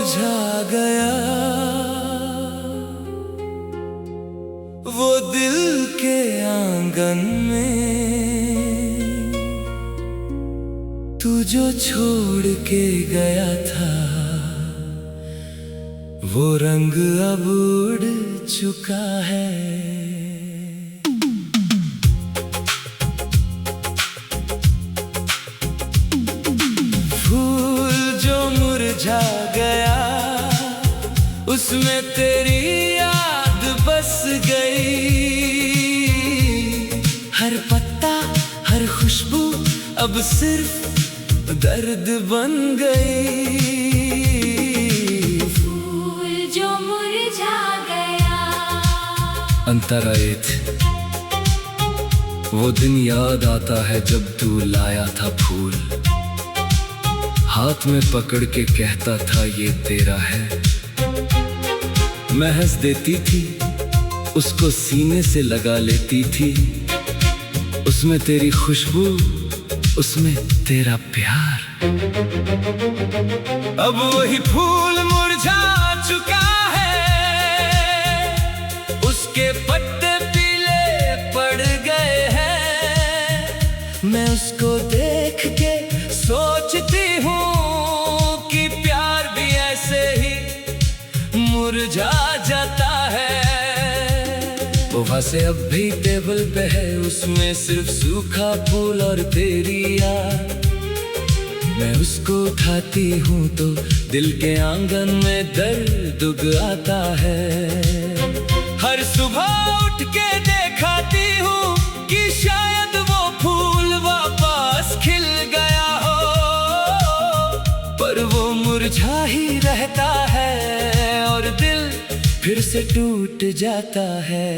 मुरझा गया वो दिल के आंगन में, तू जो छोड़ के गया था वो रंग अब उड़ चुका है। फूल जो मुरझा गया उसमें तेरी याद बस गई। हर पत्ता हर खुशबू अब सिर्फ दर्द बन गई। फूल जो मुरझा गया। अंतरायत वो दिन याद आता है जब तू लाया था फूल, हाथ में पकड़ के कहता था ये तेरा है। मैं हंस देती थी उसको सीने से लगा लेती थी, उसमें तेरी खुशबू उसमें तेरा प्यार। अब वही फूल मुरझा चुका है, उसके पत्ते पीले पड़ गए हैं। मैं उसको देख के सोचती हूँ कि प्यार भी ऐसे ही मुरझा जाता है। वो वैसे अब भी टेबल पे है, उसमें सिर्फ सूखा फूल और तेरी याद। मैं उसको उठाती हूँ तो दिल के आंगन में दर्द आता है। हर सुबह उठ के देखाती हूँ कि शायद वो फूल वापस खिल गया हो, पर वो मुरझा ही रहता है और दिल फिर से टूट जाता है।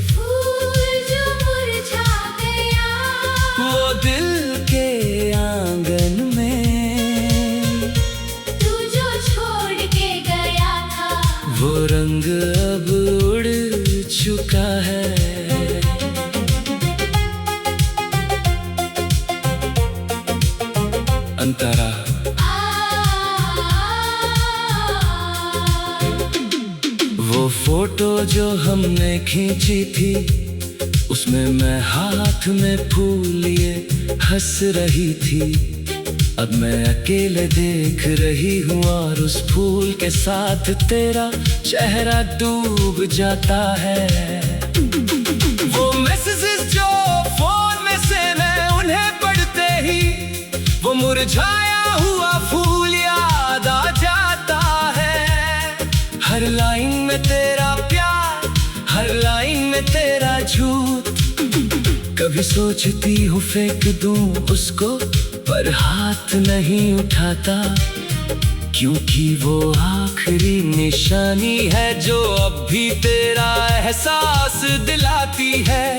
फूल जो मुरझा गया वो दिल के आंगन में, तू जो छोड़ के गया था वो रंग अब उड़ चुका है। अंतरा वो फोटो जो हमने खींची थी, उसमें मैं हाथ में फूल लिए हंस रही थी। अब मैं अकेले देख रही हूँ और उस फूल के साथ तेरा चेहरा डूब जाता है। वो मैसेजेस जो फोन में से मैं उन्हें पढ़ते ही वो मुरझाया हुआ फूल याद आ जाता है। हर लाइन में तेरा प्यार, हर लाइन में तेरा झूठ। कभी सोचती हूँ फेंक दूं उसको, पर हाथ नहीं उठाता, क्योंकि वो आखिरी निशानी है जो अब भी तेरा एहसास दिलाती है।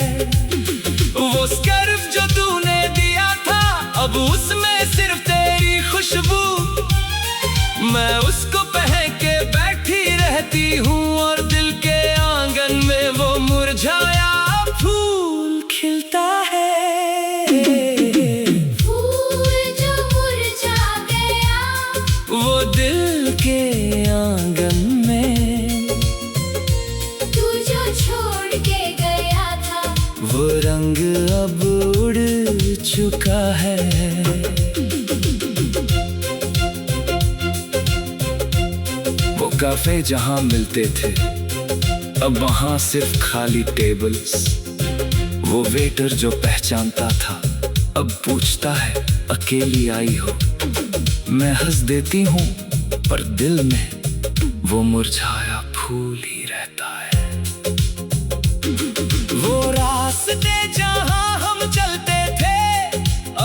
वो स्कार्फ जो तूने दिया था अब उसमें सिर्फ तेरी खुशबू। मैं उसको पहन के बैठी रहती हूँ और दिल के आंगन में वो मुरझाया फूल खिलता है। फूल जो मुरझा गया वो दिल के आंगन में, तू जो छोड़ के गया था वो रंग अब उड़ चुका है। वो काफे जहाँ मिलते थे अब वहाँ सिर्फ खाली टेबल्स। वो वेटर जो पहचानता था अब पूछता है अकेली आई हो। मैं हंस देती हूँ पर दिल में वो मुरझाया फूल ही रहता है। वो रास्ते जहाँ हम चलते थे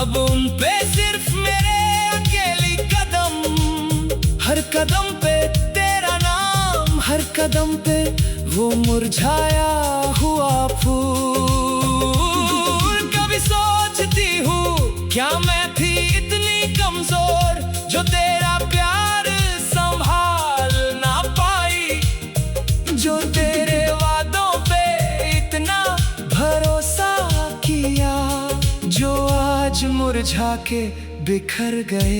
अब उन पे सिर्फ मेरे अकेली कदम। हर कदम पे तेरा नाम, हर कदम पे वो मुरझाया हुआ फूल। कभी सोचती हूँ क्या मैं थी इतनी कमजोर जो तेरा प्यार संभाल ना पाई, जो तेरे वादों पे इतना भरोसा किया, जो आज मुरझा के बिखर गए।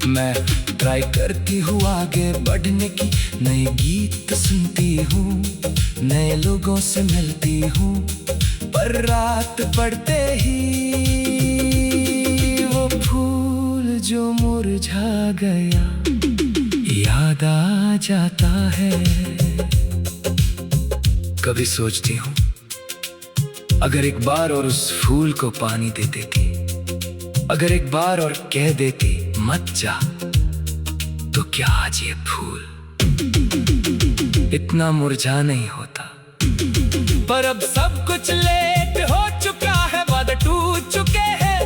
मैं ट्राई करती हूँ आगे बढ़ने की, नए गीत सुनती हूँ, नए लोगों से मिलती हूँ, पर रात पड़ते ही वो फूल जो मुरझा गया याद आ जाता है। कभी सोचती हूँ अगर एक बार और उस फूल को पानी दे देती, अगर एक बार और कह देती मत जा, तो क्या आज ये फूल इतना मुरझा नहीं होता। पर अब सब कुछ लेट हो चुका है, वादे टूट चुके हैं,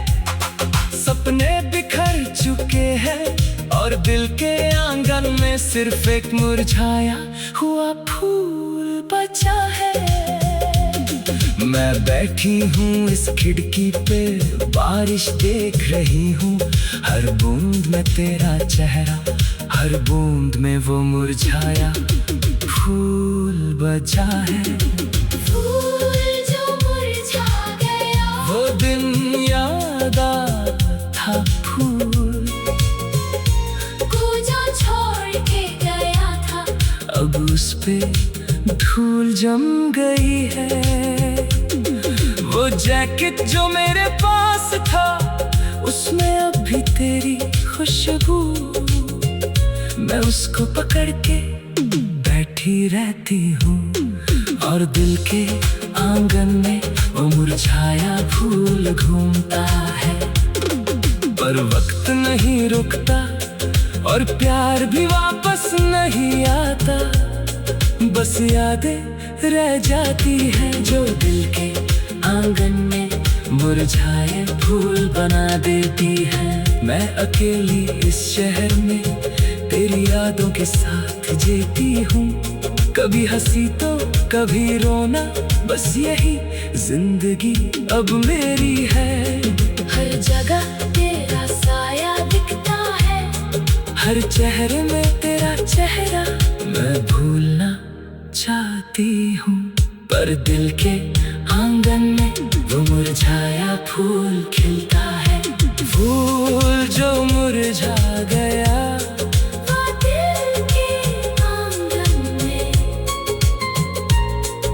सपने बिखर चुके हैं, और दिल के आंगन में सिर्फ एक मुरझाया हुआ फूल बचा है। मैं बैठी हूँ इस खिड़की पे, बारिश देख रही हूँ, हर बूंद में तेरा चेहरा, हर बूंद में वो मुरझाया फूल बचा है। फूल जो मुरझा गया, वो दिन याद आता फूल को जो छोड़ के गया था, अब उस पे धूल जम गई है। वो जैकेट जो मेरे पास था, उसमें अब भी तेरी खुशबू, मैं उसको पकड़ के बैठी रहती हूँ, और दिल के आंगन में वो मुरझाया फूल घूमता है। पर वक्त नहीं रुकता और प्यार भी वापस नहीं आता, बस यादें रह जाती हैं जो दिल के आंगन में मुरझाए फूल बना देती है। मैं अकेली इस शहर में तेरी यादों के साथ जीती हूँ, कभी हंसी तो कभी रोना, बस यही जिंदगी अब मेरी है। हर जगह तेरा साया दिखता है, हर चेहरे में तेरा चेहरा मैं भूलना चाहती हूँ, पर दिल के आंगन में वो मुरझाया फूल खिलता है। फूल जो मुरझा गया, वो दिल के आंगन में,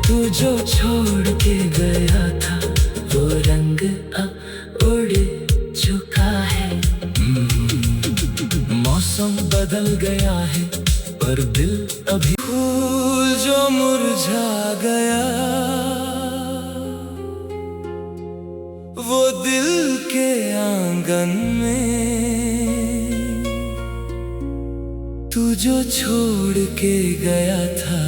तू जो छोड़ के गया था, वो रंग अब उड़ चुका है। मौसम बदल गया है, पर दिल अभी। फूल जो मुरझा गया, वो दिल के आंगन में, तू जो छोड़ के गया था,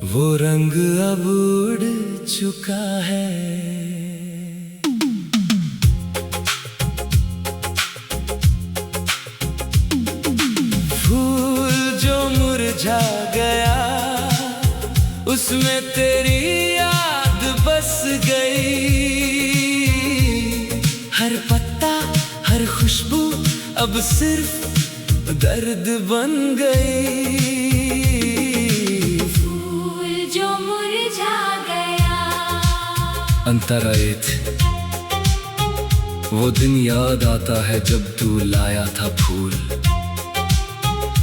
वो रंग अब उड़ चुका है। मुरझा गया, उसमें तेरी याद बस गई, हर पत्ता हर खुशबू अब सिर्फ दर्द बन गई। फूल जो मुरझा गया, अंतरायत वो दिन याद आता है जब तू लाया था फूल,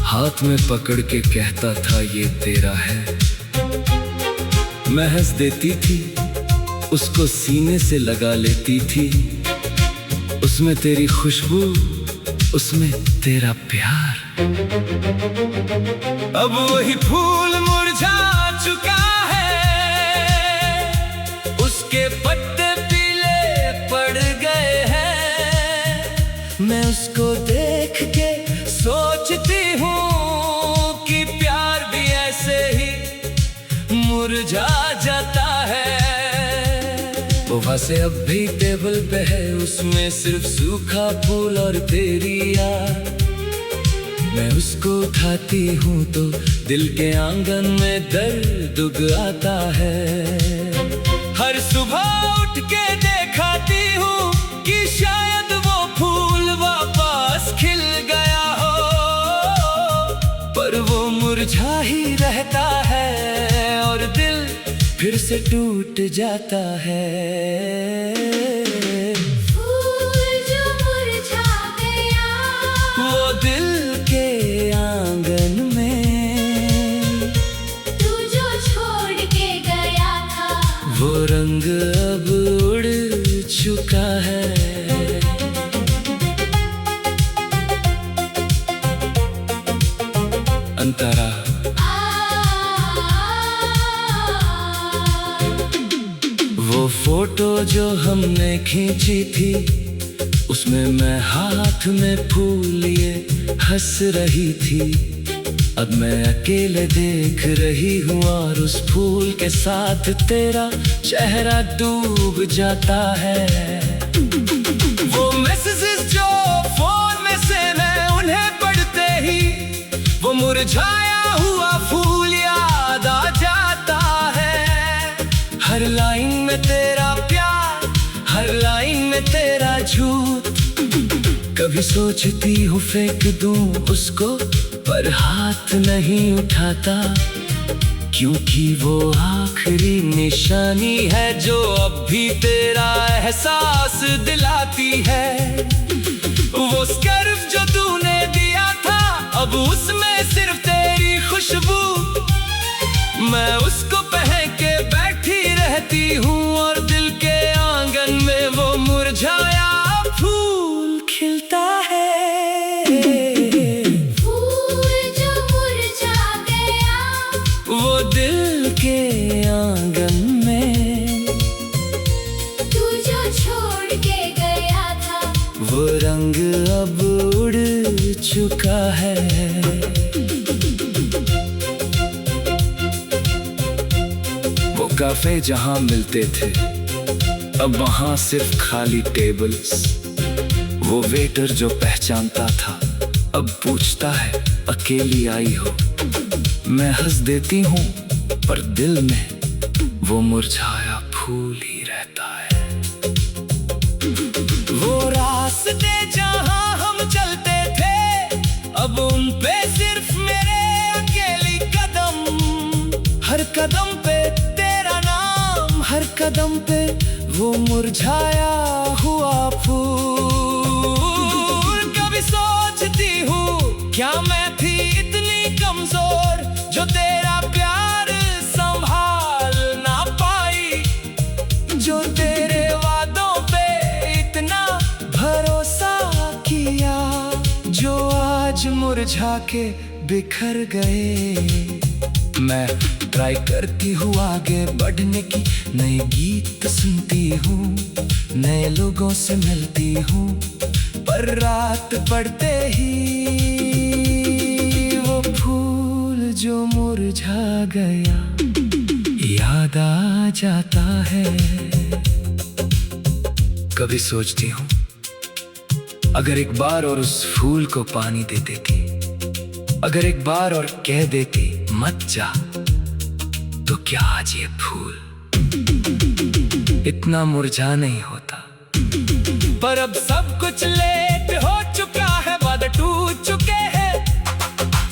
हाथ में पकड़ के कहता था ये तेरा है। मैं हंस देती थी, उसको सीने से लगा लेती थी, उसमें तेरी खुशबू, उसमें तेरा प्यार। अब वही फूल मुरझा चुका है, उसके पत्ते पीले पड़ गए हैं। मैं उसको देख के सोचती हूँ कि प्यार भी ऐसे ही मुरझा जाता है। वो वैसे अब भी टेबल पे है, उसमें सिर्फ सूखा फूल और तेरी याद। मैं उसको उठाती हूँ तो दिल के आंगन में दर्द उग आता है। हर सुबह उठ के देखाती हूँ कि शायद वो फूल वापस खिल गया हो, पर वो मुरझा ही रहता है और दिल फिर से टूट जाता है। फूल जो मुरझा गया, बनता रहा। वो फोटो जो हमने खींची थी, उसमें मैं हाथ में फूल लिए हंस रही थी। अब मैं अकेले देख रही हूँ और उस फूल के साथ तेरा चेहरा डूब जाता है। वो मैसेजेस जो फोन में से मैं उन्हें पढ़ते ही वो मुरझाया हुआ फूल याद आ जाता है। हर लाइन में तेरा प्यार, हर लाइन में तेरा झूठ। कभी सोचती हूँ फेंक दूँ उसको, पर हाथ नहीं उठाता, क्योंकि वो आखिरी निशानी है जो अब भी तेरा एहसास दिलाती है। वो स्कार्फ जो तूने दिया था, अब उसमें सिर्फ तेरी खुशबू। मैं उसको पहन के बैठी रहती हूँ और दिल के आंगन में वो मुरझाया फूल खिलता है। वो दिल के आंगन में तू जो छोड़ के गया था, वो रंग अब उड़ चुका है। वो काफे जहां मिलते थे, अब वहां सिर्फ खाली टेबल्स। वो वेटर जो पहचानता था, अब पूछता है अकेली आई हो। मैं हंस देती हूँ, पर दिल में वो मुरझाया फूल ही रहता है। वो रास्ते जहाँ हम चलते थे, अब उन पे सिर्फ मेरे अकेली कदम। हर कदम पे तेरा नाम, हर कदम पे वो मुरझाया हुआ फूल। कभी सोचती हूँ क्या मैं थी इतनी कमजोर, जो तेरा प्यार संभाल ना पाई, जो तेरे वादों पे इतना भरोसा किया, जो आज मुरझा के बिखर गए। मैं ट्राई करती हूँ आगे बढ़ने की, नए गीत सुनती हूँ, नए लोगों से मिलती हूँ, पर रात पड़ते ही वो फूल जो मुरझा गया याद आ जाता है। कभी सोचती हूँ अगर एक बार और उस फूल को पानी दे देती, अगर एक बार और कह देती मत जा, तो क्या आज ये फूल इतना मुरझा नहीं होता। पर अब सब कुछ लेट हो चुका है, वादे टूट चुके हैं,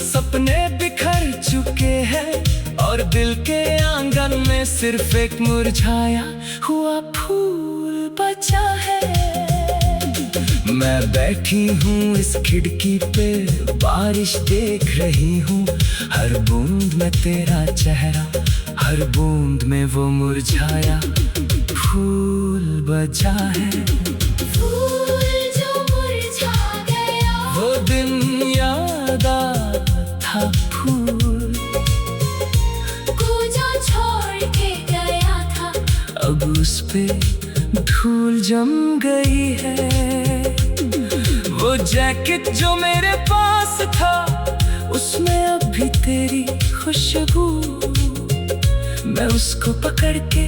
सपने बिखर चुके हैं, और दिल के आंगन में सिर्फ एक मुरझाया हुआ फूल बचा है। मैं बैठी हूँ इस खिड़की पे, बारिश देख रही हूँ, हर बूंद में तेरा चेहरा, हर बूंद में वो मुरझाया फूल बचा है। फूल जो मुरझा गया, वो दिन याद था फूल को जो छोड़ के गया था, अब उस पे धूल जम गई है। वो जैकेट जो मेरे पास था, उसमें अब भी तेरी खुशबू। मैं उसको पकड़ के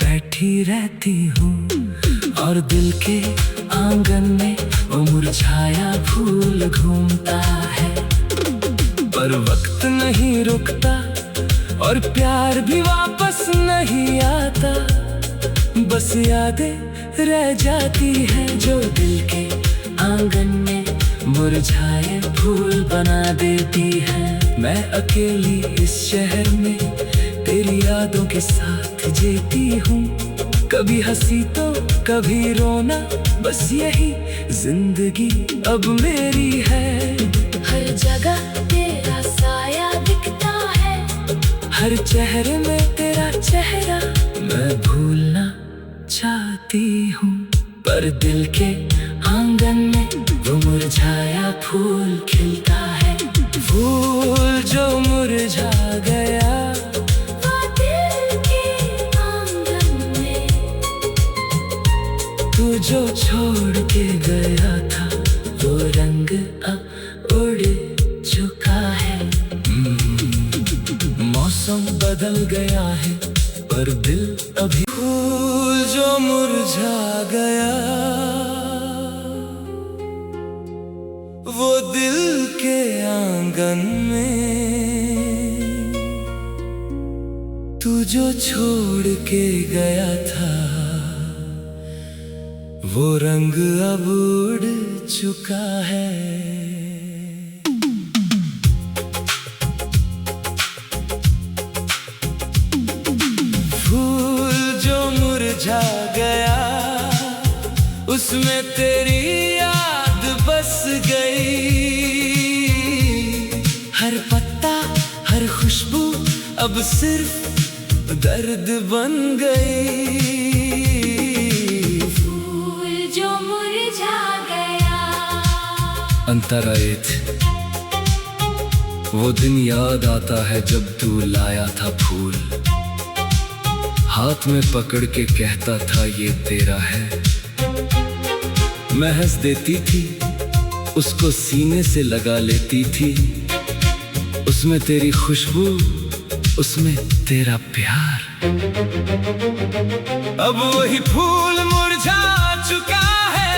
बैठी रहती हूँ और दिल के आंगन में वो मुरझाया फूल घूमता है। पर वक्त नहीं रुकता और प्यार भी वापस नहीं आता, बस यादें रह जाती है जो दिल के आंगन में मुरझाए फूल बना देती है। मैं अकेली इस शहर में तेरी यादों के साथ जीती हूँ, कभी हंसी तो कभी रोना, बस यही जिंदगी अब मेरी है। हर जगह तेरा साया दिखता है, हर चेहरे में तेरा चेहरा मैं भूलना चाहती हूँ, पर दिल के आंगन में वो मुरझाया फूल खिलता है। फूल जो मुरझा गया, वो दिल के आंगन में, तू जो छोड़ के गया था, वो रंग अब उड़ चुका है। मौसम बदल गया है पर दिल अभी। फूल जो मुरझा गया, वो दिल के आंगन में, तू जो छोड़ के गया था, वो रंग अब उड़ चुका है। फूल जो मुरझा गया, उसमें तेरी याद बस गई। हर पत्ता हर खुशबू अब सिर्फ दर्द बन गई। फूल जो मुरझा गया। अंतरायत, वो दिन याद आता है जब तू लाया था फूल, हाथ में पकड़ के कहता था ये तेरा है। मैं हंस देती थी, उसको सीने से लगा लेती थी, उसमें तेरी खुशबू, उसमें तेरा प्यार। अब वही फूल मुरझा चुका है,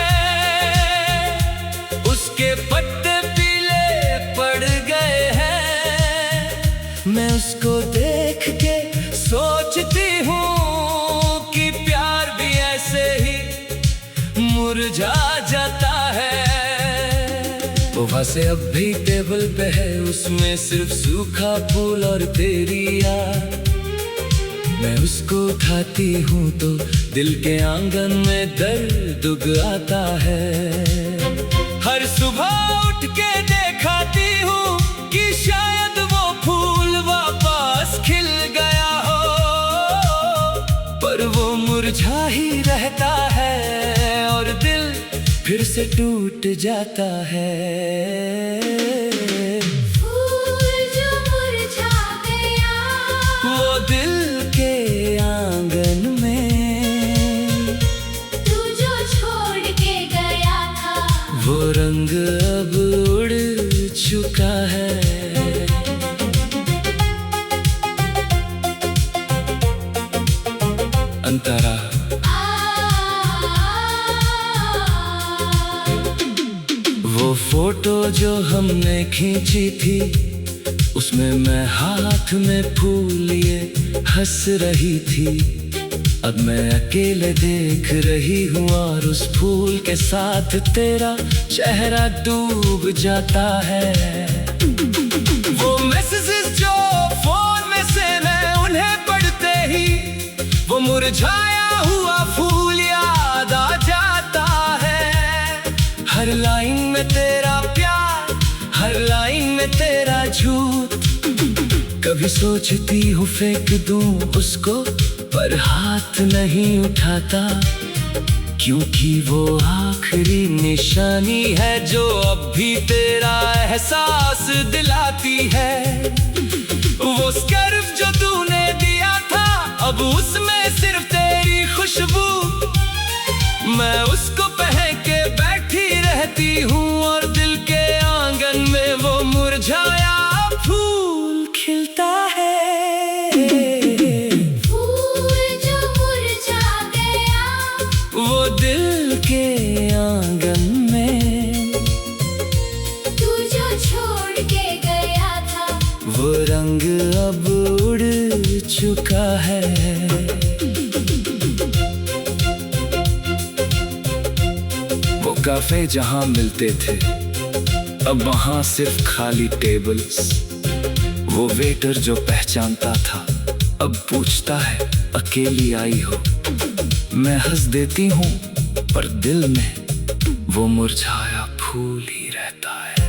उसके पत्ते पीले पड़ गए हैं। मैं उसको देख के सोचती हूँ कि प्यार भी ऐसे ही मुरझा जाता है। वो से अब भी टेबल पे है, उसमें सिर्फ सूखा फूल और तेरी याद। मैं उसको उठाती हूँ तो दिल के आंगन में दर्द उग आता है। हर सुबह उठ के देखाती हूँ कि शायद वो फूल वापस खिल गया हो, पर वो मुरझा ही रहता है और दिल फिर से टूट जाता है। फूल जो मुरझा गया, वो दिल के आंगन में, तू जो छोड़ के गया था, वो रंग अब उड़ चुका है। अंतरा, वो फोटो जो हमने खींची थी, उसमें मैं हाथ में फूल लिए हंस रही थी। अब मैं अकेले देख रही हूँ और उस फूल के साथ तेरा चेहरा डूब जाता है। वो मैसेजेस जो फोन में से मैं उन्हें पढ़ते ही, वो मुरझाया हुआ फूल याद आ जाता है। हर लाइन में तेरा प्यार, हर लाइन में तेरा झूठ। कभी सोचती हूँ फेंक दूँ उसको, पर हाथ नहीं उठाता, क्योंकि वो आखिरी निशानी है जो अब भी तेरा एहसास दिलाती है। वो स्कार्फ जो तूने दिया था, अब उसमें सिर्फ तेरी खुशबू। मैं उसको पहन के बैठी रहती हूँ और दिल के आंगन में वो मुरझाया फूल खिलता है। फूल जो मुरझा गया, वो दिल के आंगन में, तू जो छोड़ के गया था, वो रंग अब उड़ चुका है। वो काफे जहाँ मिलते थे, अब वहाँ सिर्फ खाली टेबल्स। वो वेटर जो पहचानता था, अब पूछता है अकेली आई हो। मैं हंस देती हूँ पर दिल में वो मुरझाया फूल ही रहता है।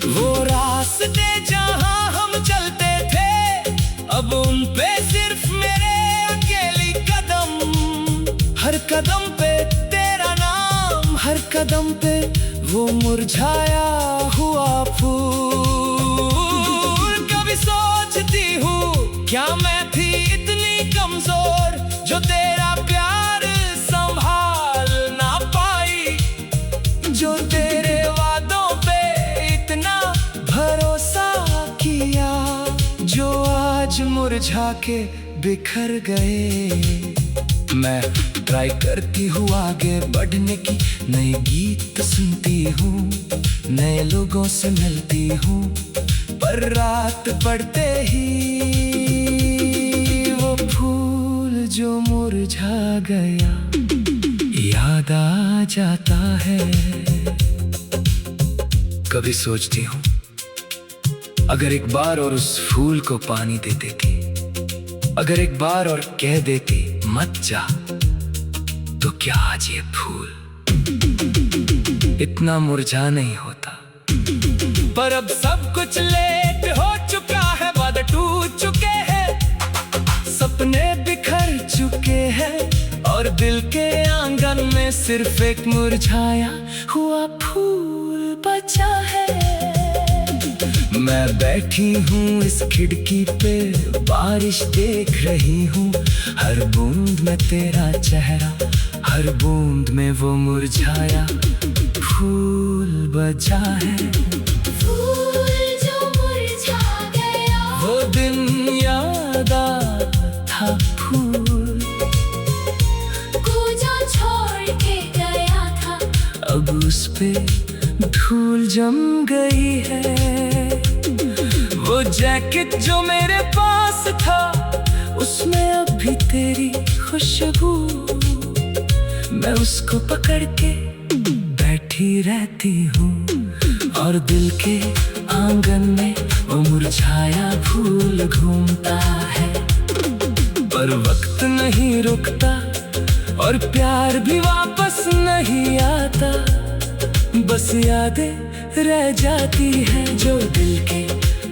वो रास्ते जहाँ हम चलते थे, अब उन पे सिर्फ मेरे अकेली कदम। हर कदम पे तेरा नाम, हर कदम पे वो मुरझाया हुआ फूल। कभी सोचती हूँ क्या मैं थी इतनी कमजोर जो तेरा प्यार संभाल ना पाई, जो तेरे वादों पे इतना भरोसा किया, जो आज मुरझा के बिखर गए। मैं ट्राई करती हूँ आगे बढ़ने की, नए गीत सुनती हूँ, नए लोगों से मिलती हूँ, पर रात पड़ते ही वो फूल जो मुरझा गया याद आ जाता है। कभी सोचती हूँ अगर एक बार और उस फूल को पानी दे देती, अगर एक बार और कह देती मत जा, तो क्या आज ये फूल इतना मुरझा नहीं होता। पर अब सब कुछ लेट हो चुका है, वादे टूट चुके हैं, सपने बिखर चुके हैं, और दिल के आंगन में सिर्फ एक मुरझाया हुआ फूल बचा है। मैं बैठी हूँ इस खिड़की पे, बारिश देख रही हूँ, हर बूंद में तेरा चेहरा, हर बूंद में वो मुरझाया फूल बचा है। फूल जो मुरझा गया, वो दिन याद आता फूल को जो छोड़ के गया था, अब उस पे धूल जम गई है। वो जैकेट जो मेरे पास था, उसमें अब भी तेरी खुशबू, मैं उसको पकड़ के बैठी रहती हूँ, और दिल के आंगन में वो मुरझाया फूल घूमता है। पर वक्त नहीं रुकता और प्यार भी वापस नहीं आता, बस यादें रह जाती हैं जो दिल के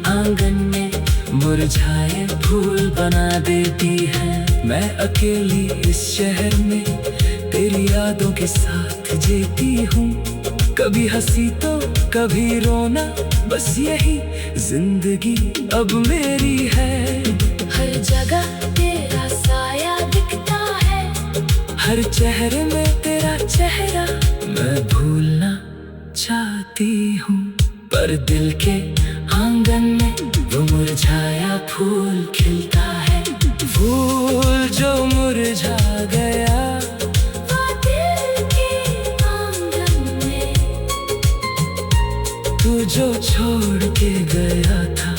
आंगन में मुरझाए फूल बना देती है। मैं अकेली इस शहर में तेरी यादों के साथ जीती हूँ, कभी हंसी तो कभी रोना, बस यही जिंदगी अब मेरी है। हर जगह तेरा साया दिखता है, हर चेहरे में तेरा चेहरा मैं भूलना चाहती हूँ, पर दिल के आंगन में वो मुरझाया फूल खिलता है। फूल जो मुरझा गया, वो दिल के आंगन में, तू जो छोड़ के गया था,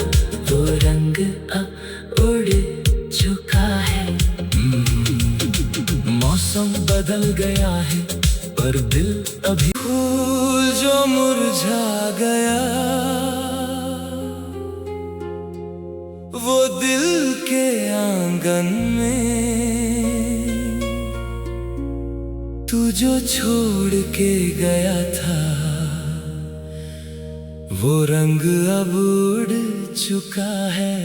वो रंग अब उड़ चुका है। मौसम बदल गया है, पर दिल अभी। फूल जो मुरझा गया, वो दिल के आंगन में, तू जो छोड़ के गया था, वो रंग अब उड़ चुका है।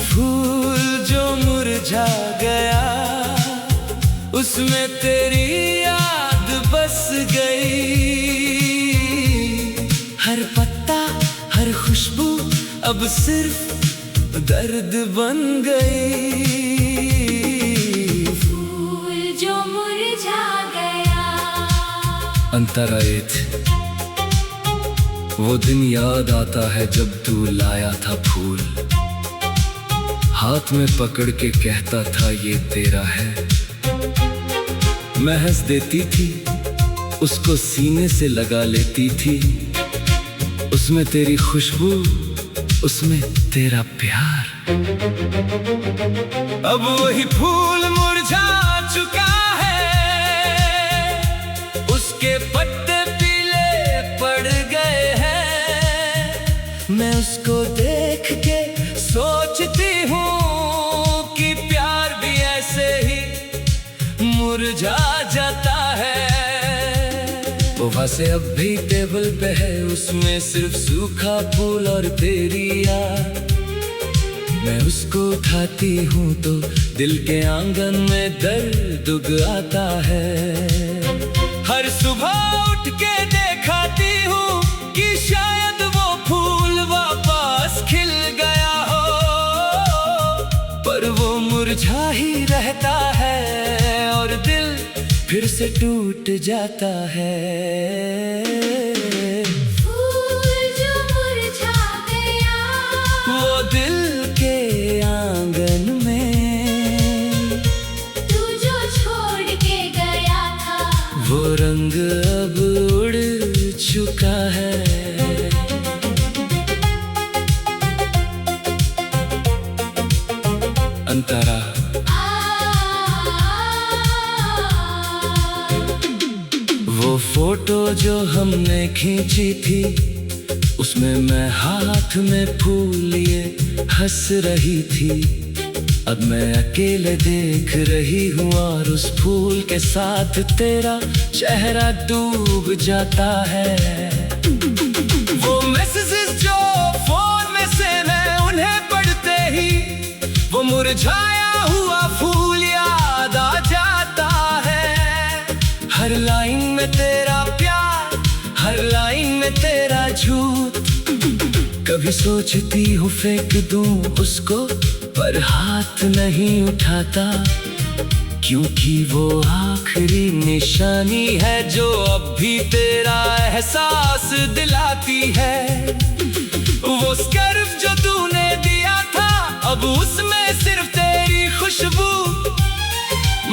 फूल जो मुरझा गया, उसमें तेरी याद बस गई, हर पत्ता हर खुशबू अब सिर्फ दर्द बन गई। फूल जो मुरझा गया, अंतरायत वो दिन याद आता है जब तू लाया था फूल, हाथ में पकड़ के कहता था ये तेरा है। मैं हंस देती थी, उसको सीने से लगा लेती थी, उसमें तेरी खुशबू, उसमें तेरा प्यार। अब वही फूल मुरझा चुका है, उसके पत्ते पीले पड़ गए हैं। मैं उसको देख के सोचती हूँ कि प्यार भी ऐसे ही मुरझा जाता है। वो वैसे अब भी टेबल पे है, उसमें सिर्फ सूखा फूल और तेरी याद। मैं उसको उठाती हूँ तो दिल के आंगन में दर्द उग आता है। हर सुबह उठ के देखाती हूँ कि शायद वो फूल वापस खिल गया हो, पर वो मुरझा ही रहता है और दिल फिर से टूट जाता है। फूल जो मुरझा गया, वो दिल के आंगन में, तू जो छोड़ के गया था, वो रंग अब उड़ चुका है। अंतरा वो फोटो जो हमने खींची थी, उसमें मैं हाथ में फूल लिए हंस रही थी। अब मैं अकेले देख रही हूँ और उस फूल के साथ तेरा चेहरा डूब जाता है। वो मैसेजेस जो फोन में से मैं उन्हें पढ़ते ही वो मुरझाया हुआ फूल याद आ जाता है। हर लाइन में तेरा प्यार, हर लाइन में तेरा झूठ। कभी सोचती हूँ फेंक दूँ उसको, पर हाथ नहीं उठाता, क्योंकि वो आखिरी निशानी है जो अब भी तेरा एहसास दिलाती है। वो स्कार्फ जो तूने दिया था, अब उसमें सिर्फ तेरी खुशबू।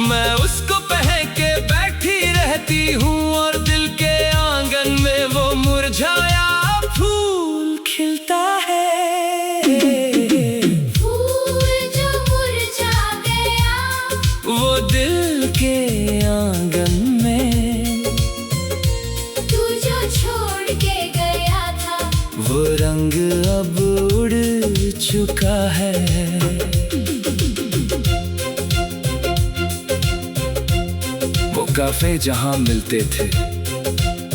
मैं उसको पहन के बैठी रहती हूँ और दिल के आंगन में वो मुरझाया फूल खिलता है। फूल जो मुरझा गया, वो दिल के आंगन में, तू जो छोड़ के गया था, वो रंग अब उड़ चुका है। वो काफे जहां मिलते थे,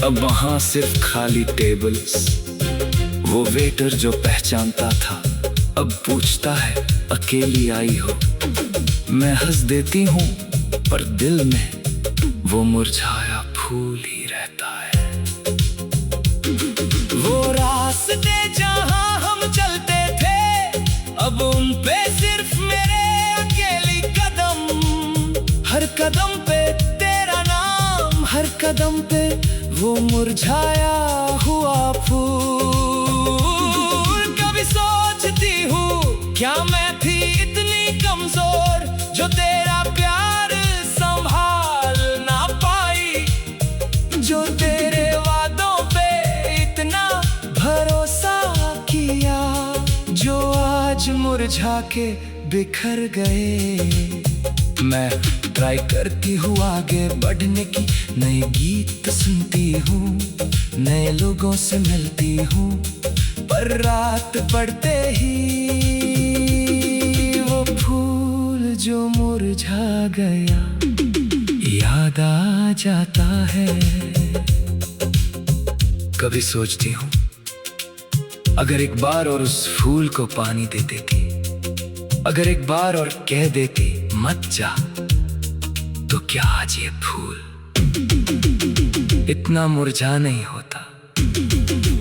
अब वहां सिर्फ खाली टेबल्स। वो वेटर जो पहचानता था, अब पूछता है अकेली आई हो। मैं हंस देती हूँ, पर दिल में वो मुरझाया फूल ही रहता है। वो रास्ते जहां हम चलते थे, अब उन पे सिर्फ मेरे अकेली कदम। हर कदम पे तेरा नाम, हर कदम पे वो मुरझाया हुआ फूल। कभी सोचती हूँ क्या मैं थी इतनी कमजोर, जो तेरा प्यार संभाल ना पाई, जो तेरे वादों पे इतना भरोसा किया, जो आज मुरझा के बिखर गए। मैं ट्राई करती हूँ आगे बढ़ने की, नए गीत सुनती हूँ, नए लोगों से मिलती हूँ, पर रात पड़ते ही वो फूल जो मुरझा गया याद आ जाता है। कभी सोचती हूँ अगर एक बार और उस फूल को पानी दे देती, अगर एक बार और कह देती मत जा, तो क्या आज ये फूल इतना मुरझा नहीं होता।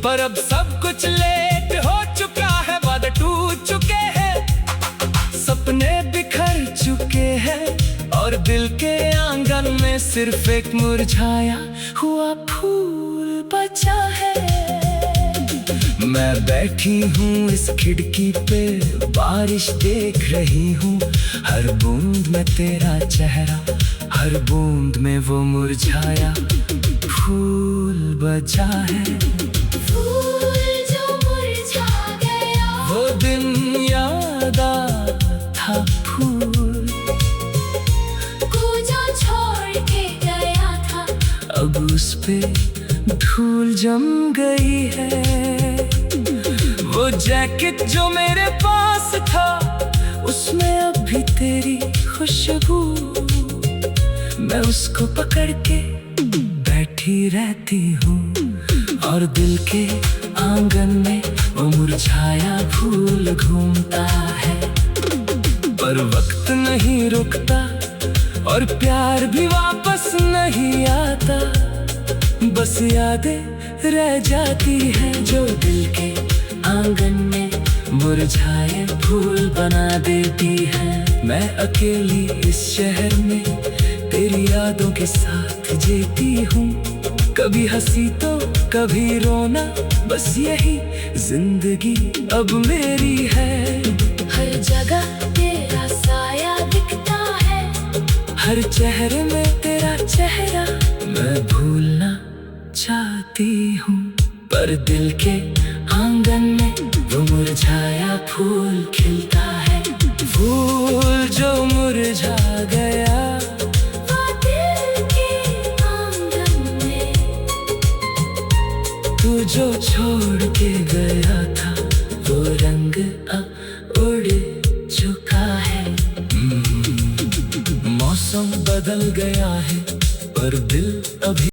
पर अब सब कुछ लेट हो चुका है, वादे टूट चुके हैं, सपने बिखर चुके हैं, और दिल के आंगन में सिर्फ एक मुरझाया हुआ फूल बचा है। मैं बैठी हूँ इस खिड़की पे, बारिश देख रही हूँ, हर बूंद में तेरा चेहरा, हर बूंद में वो मुरझाया फूल बचा है। फूल जो मुरझा गया, वो दिन याद आता फूल को जो छोड़ के गया था, अब उस पे धूल जम गई है। वो जैकेट जो मेरे पास था, उसमें अब भी तेरी खुशबू। मैं उसको पकड़ के बैठी रहती हूँ, और दिल के आंगन में वो मुरझाया फूल घूमता है। पर वक्त नहीं रुकता और प्यार भी वापस नहीं आता। बस यादें रह जाती है जो दिल के आंगन में मुरझाए फूल बना देती है। मैं अकेली इस शहर में तेरी यादों के साथ जीती हूँ, कभी हंसी तो कभी रोना, बस यही जिंदगी अब मेरी है। हर जगह तेरा साया दिखता है, हर चेहरे में तेरा चेहरा मैं भूलना चाहती हूँ, पर दिल के आंगन में वो मुरझाया फूल खिलता है। फूल जो मुरझा गया वो दिल के आंगन में, तू जो छोड़ के गया था वो रंग अब उड़ चुका है। मौसम बदल गया है पर दिल अभी